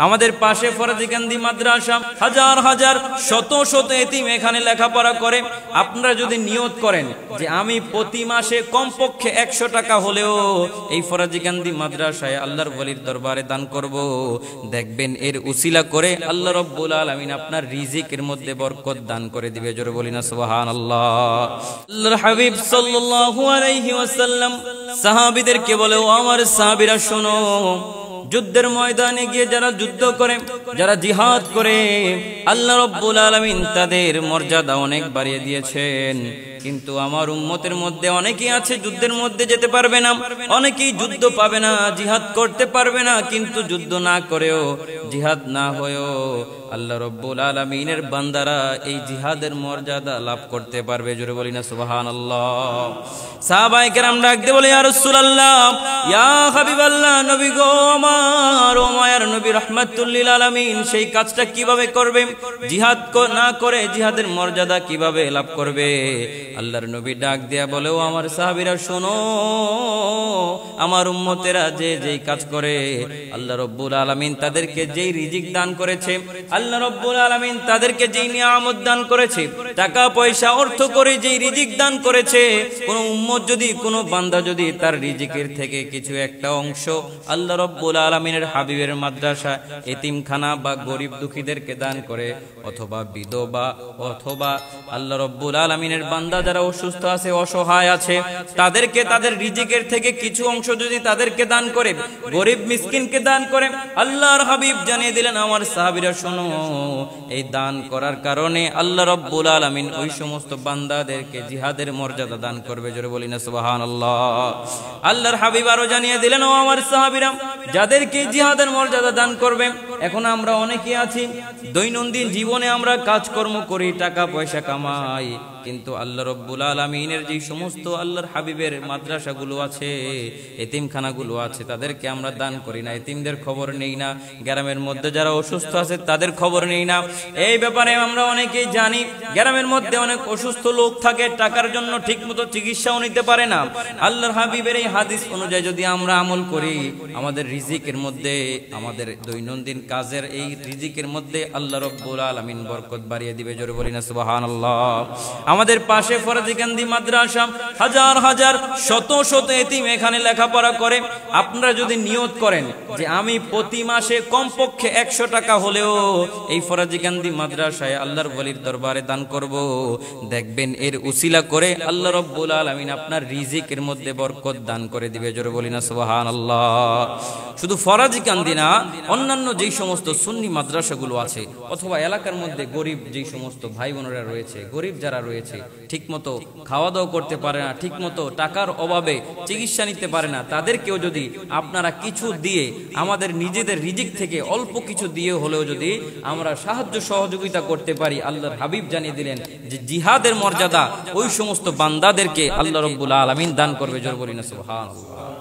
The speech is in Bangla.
আমাদের পাশে ফরাজিকান্দি মাদ্রাসা, হাজার হাজার শত শত এতিম এখানে লেখাপড়া করে। আপনারা যদি নিয়ত করেন যে আমি প্রতি মাসে কমপক্ষে 100 টাকা হলেও এই ফরাজিকান্দি মাদ্রাসায় আল্লাহর ওলির দরবারে দান করব, দেখবেন এর উসিলা করে আল্লাহ রাব্বুল আলামিন আপনার রিজিকের মধ্যে বরকত দান করে দিবে। জোরে বলি না সুবহানাল্লাহ। আল্লাহর হাবিব সাল্লাল্লাহু আলাইহি ওয়াসাল্লাম সাহাবীদেরকে বলে, ও আমার সাহাবীরা শোনো, যুদ্ধের ময়দানে গিয়ে যারা যুদ্ধ করে, যারা জিহাদ করে, আল্লাহ রাব্বুল আলামিন তাদের মর্যাদা অনেক বাড়িয়ে দিয়েছেন। কিন্তু আমার উম্মতের মধ্যে অনেকেই আছে যুদ্ধের মধ্যে যেতে পারবে না, অনেকেই যুদ্ধ পাবে না, জিহাদ করতে পারবে না। কিন্তু যুদ্ধ না করেও, জিহাদ না হয়েও আল্লাহ রাব্বুল আলামিনের বান্দারা এই জিহাদের মর্যাদা লাভ করতে পারবে। জোরে বলি না সুবহানাল্লাহ। সাহাবায়ে কেরাম ডাক দিয়ে বলে, ইয়া রাসূলুল্লাহ, ইয়া হাবিবাল্লাহ, নবী গো আমার, ও মায়ার নবী রাহমাতুল লিল আলামিন সেই কাজটা কিভাবে করবে? জিহাদ না করে জিহাদের মর্যাদা কিভাবে লাভ করবে? আল্লাহর নবী ডাক দিয়া বলে, ও আমার সাহাবীরা শোনো, আমার উম্মতেরা যে যেই কাজ করে আল্লাহ রাব্বুল আলামিন তাদেরকে যেই রিজিক দান করেছে, আল্লাহ রাব্বুল আলামিন তাদেরকে যেই নিয়ামত দান করেছে, টাকা পয়সা অর্থ করে যেই রিজিক দান করেছে, কোন উম্মত যদি, কোন বান্দা যদি তার রিজিকের থেকে কিছু একটা অংশ আল্লাহ রাব্বুল আলামিনের হাবিবের মাদ্রাসা, এতিমখানা বা গরিব দুঃখীদেরকে দান করে, অথবা বিধবা, অথবা আল্লাহ রাব্বুল আলামিনের বান্দা যারা অসুস্থ আছে, অসহায় আছে, তাদেরকে তাদের রিজিকের থেকে কিছু অংশ যদি তাদেরকে দান করে, গরিব মিসকিনকে দান করে, আল্লাহর হাবিব জানিয়ে দিলেন, আমার সাহাবীরা শোনো, এই দান করার কারণে আল্লাহ রাব্বুল আলামিন ওই সমস্ত বান্দাদেরকে জিহাদের মর্যাদা দান করবে। জোরে বলি না সুবহানাল্লাহ। আল্লাহর হাবিব আরো জানিয়ে দিলেন, ও আমার সাহাবীরা, যাদেরকে জিহাদের মর্যাদা দান করবে। এখন আমরা অনেকে আছি দৈনন্দিন জীবনে আমরা কাজকর্ম করি, টাকা পয়সা কামাই, কিন্তু আল্লাহ রাব্বুল আলামিনের যে সমস্ত আল্লাহর হাবিবের মাদ্রাসাগুলো আছে, এতিমখানাগুলো আছে, তাদেরকে আমরা দান করি না, এতিমদের খবর নেই না, গ্রামের মধ্যে যারা অসুস্থ আছে তাদের খবর নেই না। এই ব্যাপারে আমরা অনেকেই জানি, গ্রামের মধ্যে অনেক অসুস্থ লোক থাকে, টাকার জন্য ঠিকমতো চিকিৎসাও নিতে পারে না। আল্লাহর হাবিবের এই হাদিস অনুযায়ী যদি আমরা আমল করি, আমাদের রিজিকের মধ্যে, আমাদের দৈনন্দিন কাজের এই রিজিকের মধ্যে আল্লাহ রাব্বুল আলামিন বরকত বাড়িয়ে দিবে। জোরে বলি না সুবহানাল্লাহ। আমাদের পাশে ফরাজিকান্দি মাদ্রাসা, হাজার হাজার শত শত এতিম এখানে লেখাপড়া করে। আপনারা যদি নিয়ত করেন যে আমি প্রতি মাসে কমপক্ষে 100 টাকা হলেও এই ফরাজিকান্দি মাদ্রাসায় আল্লাহর ওলির দরবারে দান করব, দেখবেন এর উসিলা করে আল্লাহ রাব্বুল আলামিন আপনার রিজিকের মধ্যে বরকত দান করে দিবে। জোরে বলি না সুবহানাল্লাহ। শুধু ফরাজিকান্দি না, অন্যান্য যেই সমস্ত সুন্নি মাদ্রাসাগুলো আছে, অথবা এলাকার মধ্যে গরিব যেই সমস্ত ভাই বোনেরা রয়েছে, গরিব যারা রয়েছে, ঠিকমতো খাওয়া দাওয়া করতে পারে না, ঠিকমতো টাকার অভাবে চিকিৎসা নিতে পারে না, তাদেরকেও যদি আপনারা কিছু দিয়ে, আমাদের নিজেদের রিজিক থেকে অল্প কিছু দিয়ে হলেও যদি আমরা সাহায্য সহযোগিতা করতে পারি, আল্লাহর হাবিব জানিয়ে দিলেন যে জিহাদের মর্যাদা ওই সমস্ত বান্দাদেরকে আল্লাহ রাব্বুল আলামিন দান করবে। জোরে বলি না সুবহানাল্লাহ।